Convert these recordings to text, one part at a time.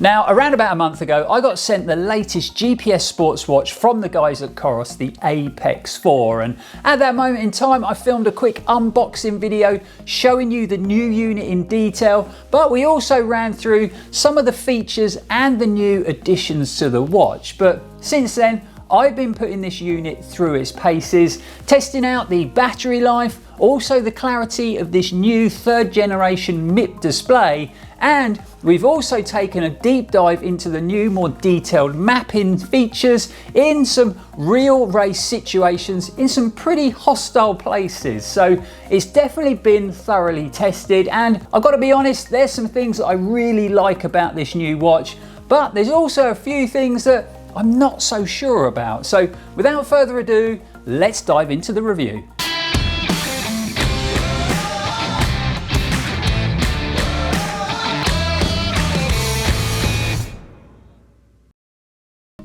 Now, around about a month ago, I got sent the latest GPS sports watch from the guys at Coros, the APEX 4. And at that moment in time, I filmed a quick unboxing video showing you the new unit in detail, but we also ran through some of the features and the new additions to the watch. But since then, I've been putting this unit through its paces, testing out the battery life, also the clarity of this new 3rd generation MIP display, and we've also taken a deep dive into the new, more detailed mapping features in some real race situations in some pretty hostile places. So it's definitely been thoroughly tested, and I've got to be honest, there's some things that I really like about this new watch, but there's also a few things that I'm not so sure about. So without further ado, let's dive into the review.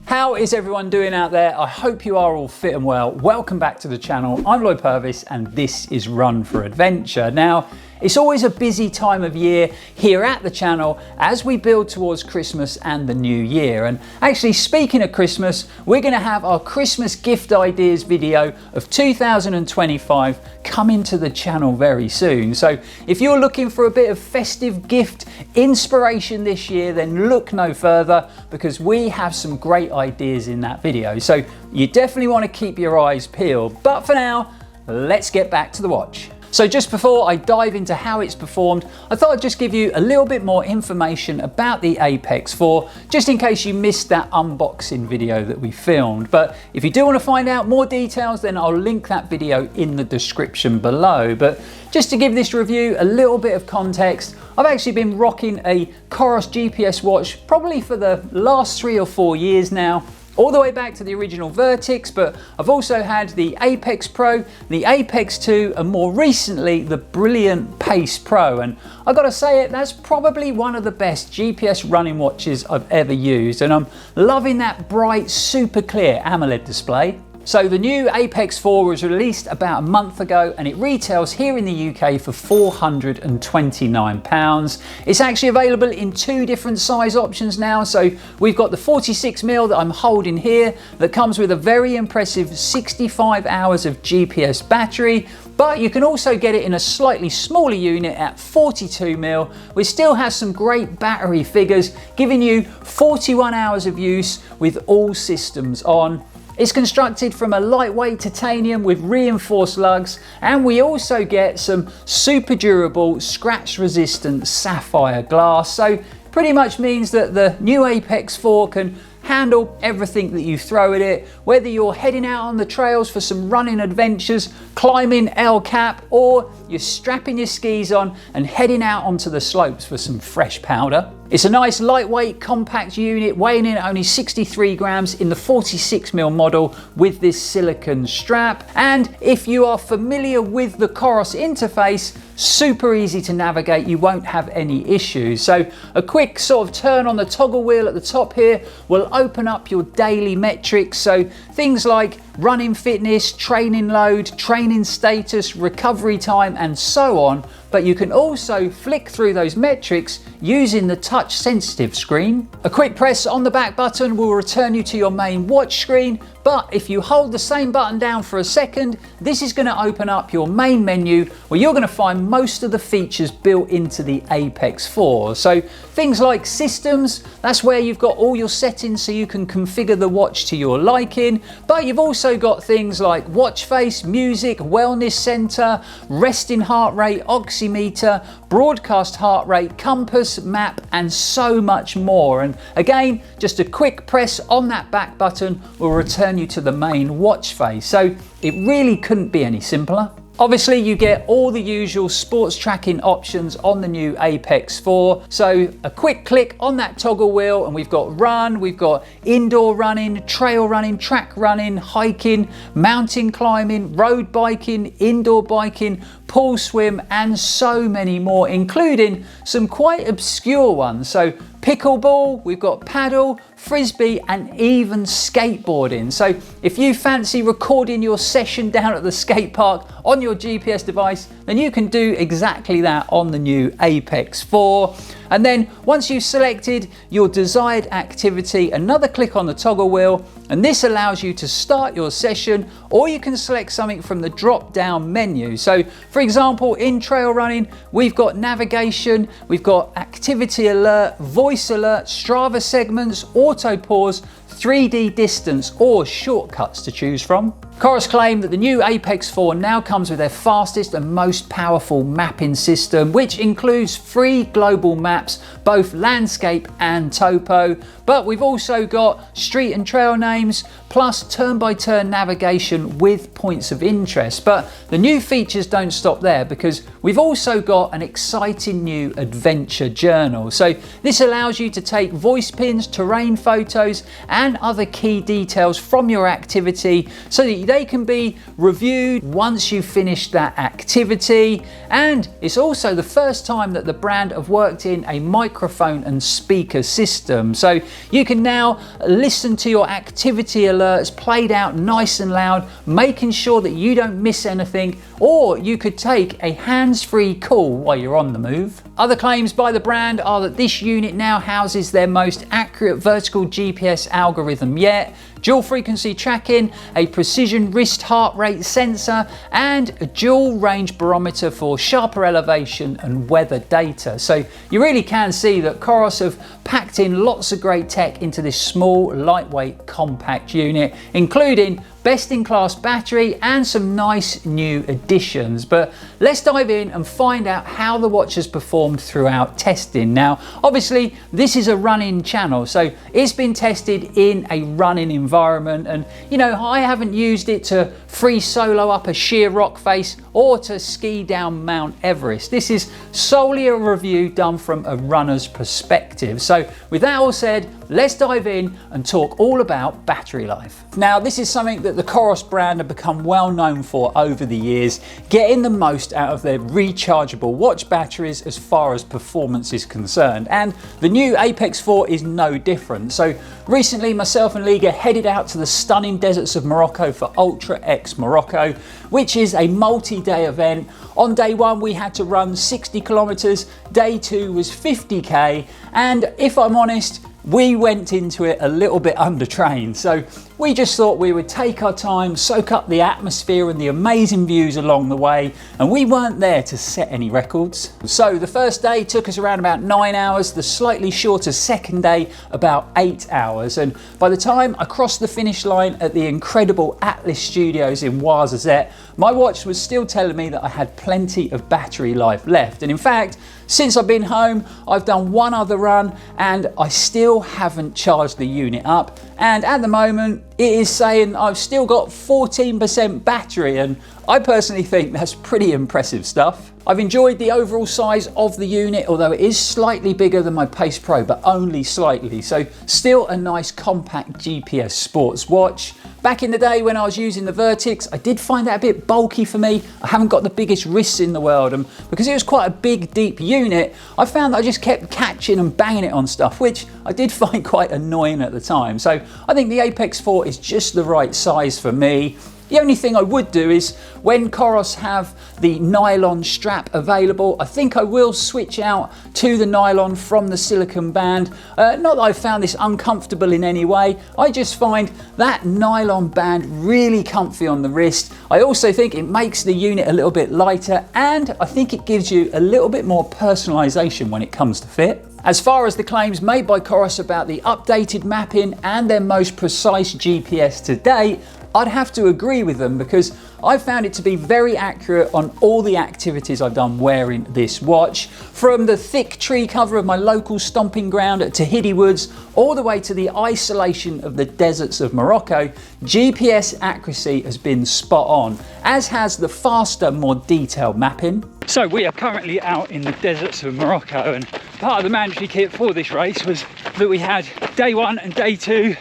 How is everyone doing out there? I hope you are all fit and well. Welcome back to the channel. I'm Lloyd Purvis and this is Run4Adventure. Now, it's always a busy time of year here at the channel as we build towards Christmas and the new year. And actually, speaking of Christmas, we're going to have our Christmas gift ideas video of 2025 coming to the channel very soon. So if you're looking for a bit of festive gift inspiration this year, then look no further because we have some great ideas in that video. So you definitely want to keep your eyes peeled. But for now, let's get back to the watch. So just before I dive into how it's performed, I thought I'd just give you a little bit more information about the APEX 4, just in case you missed that unboxing video that we filmed. But if you do want to find out more details, then I'll link that video in the description below. But just to give this review a little bit of context, I've actually been rocking a Coros GPS watch probably for the last 3 or 4 years now, all the way back to the original Vertix, but I've also had the APEX Pro, the APEX 2, and more recently the brilliant Pace Pro. And I've got to say it, that's probably one of the best GPS running watches I've ever used, and I'm loving that bright, super clear AMOLED display. So the new APEX 4 was released about a month ago and it retails here in the UK for £429. It's actually available in 2 different size options now. So we've got the 46mm that I'm holding here that comes with a very impressive 65 hours of GPS battery, but you can also get it in a slightly smaller unit at 42mm, which still has some great battery figures, giving you 41 hours of use with all systems on. It's constructed from a lightweight titanium with reinforced lugs, and we also get some super durable, scratch resistant sapphire glass. So pretty much means that the new APEX 4 can handle everything that you throw at it, whether you're heading out on the trails for some running adventures, climbing El Cap, or you're strapping your skis on and heading out onto the slopes for some fresh powder. It's a nice lightweight compact unit weighing in at only 63 grams in the 46mm model with this silicone strap. And if you are familiar with the Coros interface, super easy to navigate, you won't have any issues. So a quick sort of turn on the toggle wheel at the top here will open up your daily metrics. So things like running fitness, training load, training status, recovery time, and so on. But you can also flick through those metrics using the touch sensitive screen. A quick press on the back button will return you to your main watch screen, but if you hold the same button down for a second, this is going to open up your main menu where you're going to find most of the features built into the APEX 4. So things like systems, that's where you've got all your settings so you can configure the watch to your liking, but you've also got things like watch face, music, wellness center, resting heart rate, oximeter, broadcast heart rate, compass, map, and so much more. And again, just a quick press on that back button will return you to the main watch face. So it really couldn't be any simpler. Obviously, you get all the usual sports tracking options on the new APEX 4. So a quick click on that toggle wheel and we've got run, we've got indoor running, trail running, track running, hiking, mountain climbing, road biking, indoor biking, pool swim, and so many more, including some quite obscure ones. So pickleball, we've got paddle, frisbee, and even skateboarding. So if you fancy recording your session down at the skate park on your GPS device, then you can do exactly that on the new APEX 4. And then once you've selected your desired activity, another click on the toggle wheel, and this allows you to start your session, or you can select something from the drop down menu. So for example, in trail running, we've got navigation, we've got activity alert, voice alert, Strava segments, auto pause, 3D distance, or shortcuts to choose from. Coros claim that the new Apex 4 now comes with their fastest and most powerful mapping system, which includes 3 global maps, both landscape and topo, but we've also got street and trail names, plus turn-by-turn navigation with points of interest. But the new features don't stop there, because we've also got an exciting new adventure journal. So this allows you to take voice pins, terrain photos, and other key details from your activity so that they can be reviewed once you've finished that activity. And it's also the first time that the brand have worked in a microphone and speaker system. So you can now listen to your activity alerts played out nice and loud, making sure that you don't miss anything, or you could take a hands-free call while you're on the move. Other claims by the brand are that this unit now houses their most accurate vertical GPS algorithm yet, dual frequency tracking, a precision wrist heart rate sensor, and a dual range barometer for sharper elevation and weather data. So you really can see that Coros have packed in lots of great tech into this small, lightweight, compact unit, including best-in-class battery and some nice new additions. But let's dive in and find out how the watch has performed throughout testing. Now, obviously, this is a running channel, so it's been tested in a running environment, and you know, I haven't used it to free solo up a sheer rock face or to ski down Mount Everest. This is solely a review done from a runner's perspective. So with that all said, let's dive in and talk all about battery life. Now, this is something that the Coros brand have become well known for over the years, getting the most out of their rechargeable watch batteries as far as performance is concerned. And the new Apex 4 is no different. So recently, myself and Liga headed out to the stunning deserts of Morocco for Ultra X Morocco, which is a multi-day event. On day 1, we had to run 60 kilometers, day 2 was 50k, and if I'm honest, we went into it a little bit undertrained. So we just thought we would take our time, soak up the atmosphere and the amazing views along the way, and we weren't there to set any records. So the first day took us around about 9 hours, the slightly shorter second day about 8 hours, and by the time I crossed the finish line at the incredible Atlas Studios in Ouarzazate, my watch was still telling me that I had plenty of battery life left. And in fact, since I've been home, I've done one other run and I still haven't charged the unit up. And at the moment, it is saying I've still got 14% battery, and I personally think that's pretty impressive stuff. I've enjoyed the overall size of the unit, although it is slightly bigger than my Pace Pro, but only slightly. So still a nice compact GPS sports watch. Back in the day when I was using the Vertix, I did find that a bit bulky for me. I haven't got the biggest wrists in the world, and because it was quite a big, deep unit, I found that I just kept catching and banging it on stuff, which I did find quite annoying at the time. So I think the Apex 4 is just the right size for me. The only thing I would do is, when Coros have the nylon strap available, I think I will switch out to the nylon from the silicone band. Not that I found this uncomfortable in any way, I just find that nylon band really comfy on the wrist. I also think it makes the unit a little bit lighter, and I think it gives you a little bit more personalisation when it comes to fit. As far as the claims made by Coros about the updated mapping and their most precise GPS to date, I'd have to agree with them, because I found it to be very accurate on all the activities I've done wearing this watch. From the thick tree cover of my local stomping ground at Tahiti Woods, all the way to the isolation of the deserts of Morocco, GPS accuracy has been spot on, as has the faster, more detailed mapping. So we are currently out in the deserts of Morocco, and part of the mandatory kit for this race was that we had day 1 and day 2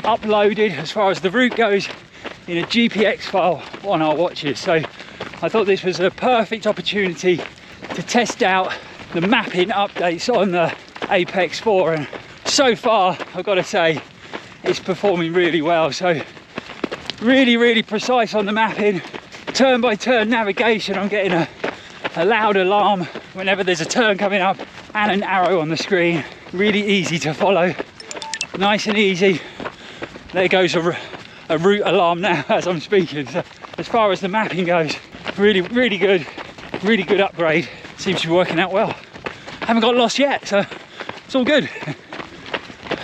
uploaded as far as the route goes in a GPX file on our watches. So I thought this was a perfect opportunity to test out the mapping updates on the Apex 4, and so far I've got to say it's performing really well. So really precise on the mapping, turn by turn navigation. I'm getting a loud alarm whenever there's a turn coming up, and an arrow on the screen. Really easy to follow, nice and easy. There goes a route alarm now as I'm speaking. So as far as the mapping goes, really good upgrade. Seems to be working out well. Haven't got lost yet, so it's all good.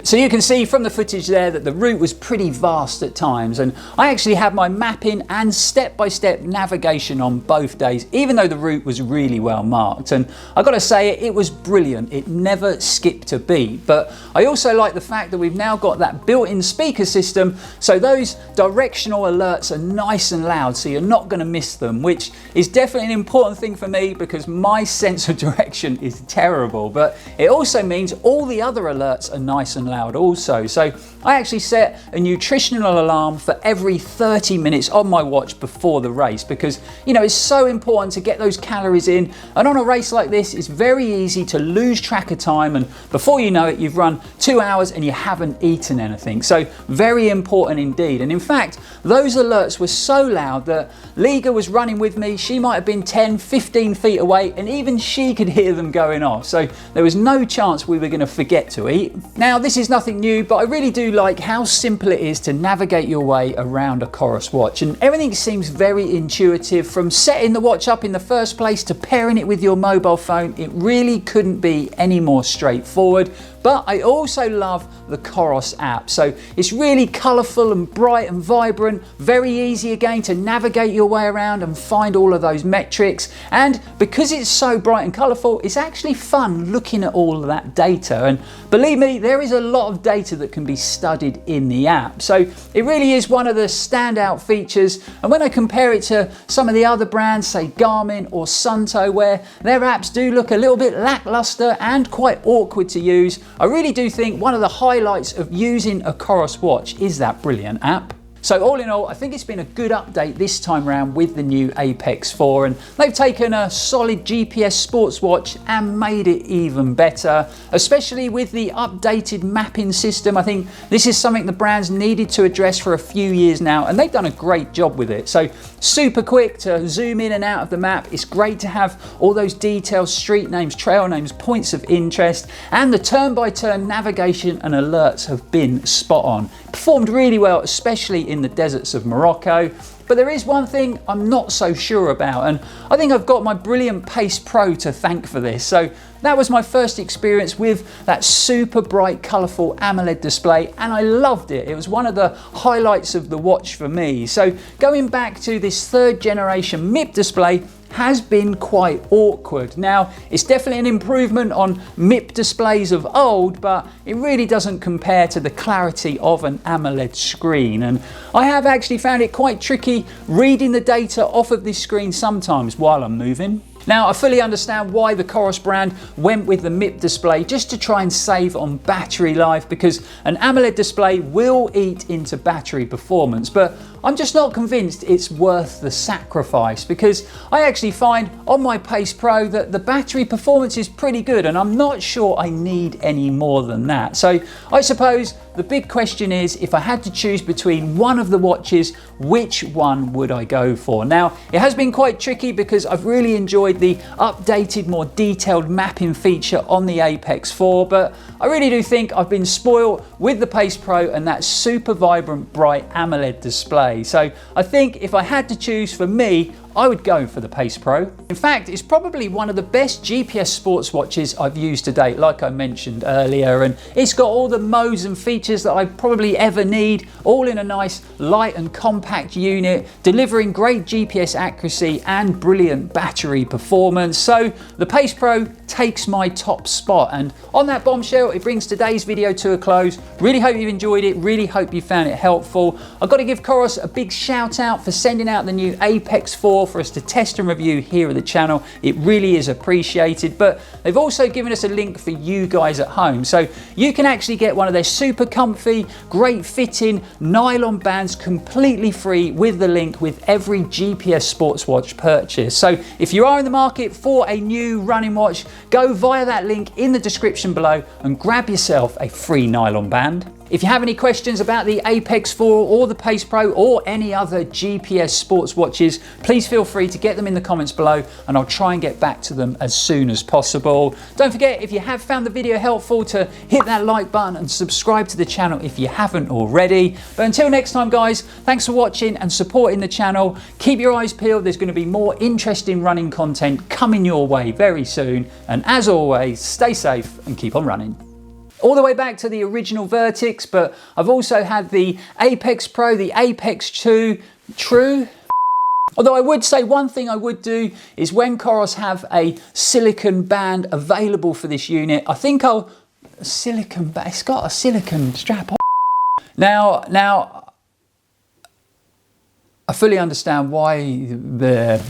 So you can see from the footage there that the route was pretty vast at times, and I actually had my mapping and step-by-step navigation on both days, even though the route was really well marked. And I gotta say, it was brilliant. It never skipped a beat. But I also like the fact that we've now got that built-in speaker system, so those directional alerts are nice and loud, so you're not gonna miss them, which is definitely an important thing for me because my sense of direction is terrible. But it also means all the other alerts are nice and loud also. So I actually set a nutritional alarm for every 30 minutes on my watch before the race because, you know, it's so important to get those calories in, and on a race like this it's very easy to lose track of time, and before you know it you've run 2 hours and you haven't eaten anything. So very important indeed. And in fact, those alerts were so loud that Liga was running with me. She might have been 10-15 feet away, and even she could hear them going off. So there was no chance we were going to forget to eat. Now, this is nothing new, but I really do like how simple it is to navigate your way around a Coros watch, and everything seems very intuitive, from setting the watch up in the first place to pairing it with your mobile phone. It really couldn't be any more straightforward. But I also love the Coros app. So it's really colourful and bright and vibrant, very easy again to navigate your way around and find all of those metrics. And because it's so bright and colourful, it's actually fun looking at all of that data. And believe me, there is a lot of data that can be studied in the app. So it really is one of the standout features. And when I compare it to some of the other brands, say Garmin or Sunto, where their apps do look a little bit lackluster and quite awkward to use, I really do think one of the highlights of using a Coros watch is that brilliant app. So all in all, I think it's been a good update this time around with the new Apex 4, and they've taken a solid GPS sports watch and made it even better, especially with the updated mapping system. I think this is something the brands needed to address for a few years now, and they've done a great job with it. So super quick to zoom in and out of the map. It's great to have all those details, street names, trail names, points of interest, and the turn-by-turn navigation and alerts have been spot on. Performed really well, especially in the deserts of Morocco. But there is one thing I'm not so sure about, and I think I've got my brilliant Pace Pro to thank for this. So that was my first experience with that super bright, colourful AMOLED display, and I loved it. It was one of the highlights of the watch for me. So going back to this 3rd generation MIP display has been quite awkward. Now, it's definitely an improvement on MIP displays of old, but it really doesn't compare to the clarity of an AMOLED screen. And I have actually found it quite tricky reading the data off of this screen sometimes while I'm moving. Now, I fully understand why the Coros brand went with the MIP display, just to try and save on battery life, because an AMOLED display will eat into battery performance. But I'm just not convinced it's worth the sacrifice, because I actually find on my Pace Pro that the battery performance is pretty good, and I'm not sure I need any more than that. So I suppose the big question is, if I had to choose between one of the watches, which one would I go for? Now, it has been quite tricky because I've really enjoyed the updated, more detailed mapping feature on the Apex 4, but I really do think I've been spoiled with the Pace Pro and that super vibrant, bright AMOLED display. So I think if I had to choose, for me, I would go for the Pace Pro. In fact, it's probably one of the best GPS sports watches I've used to date, like I mentioned earlier, and it's got all the modes and features that I probably ever need, all in a nice light and compact unit, delivering great GPS accuracy and brilliant battery performance. So the Pace Pro takes my top spot, and on that bombshell, it brings today's video to a close. Really hope you've enjoyed it, really hope you found it helpful. I've got to give Coros a big shout out for sending out the new Apex 4 for us to test and review here at the channel. It really is appreciated, but they've also given us a link for you guys at home, so you can actually get one of their super comfy, great fitting nylon bands completely free with the link with every GPS sports watch purchase. So if you are in the market for a new running watch, go via that link in the description below and grab yourself a free nylon band. If you have any questions about the Apex 4 or the Pace Pro or any other GPS sports watches, please feel free to get them in the comments below and I'll try and get back to them as soon as possible. Don't forget, if you have found the video helpful, to hit that like button and subscribe to the channel if you haven't already. But until next time guys, thanks for watching and supporting the channel. Keep your eyes peeled, there's going to be more interesting running content coming your way very soon. And as always, stay safe and keep on running. All the way back to the original Vertix, but I've also had the Apex Pro, the Apex 2 True. Although I would say one thing I would do is when Coros have a silicon band available for this unit, I think I'll, silicon band, it's got a silicon strap on. Now, I fully understand why the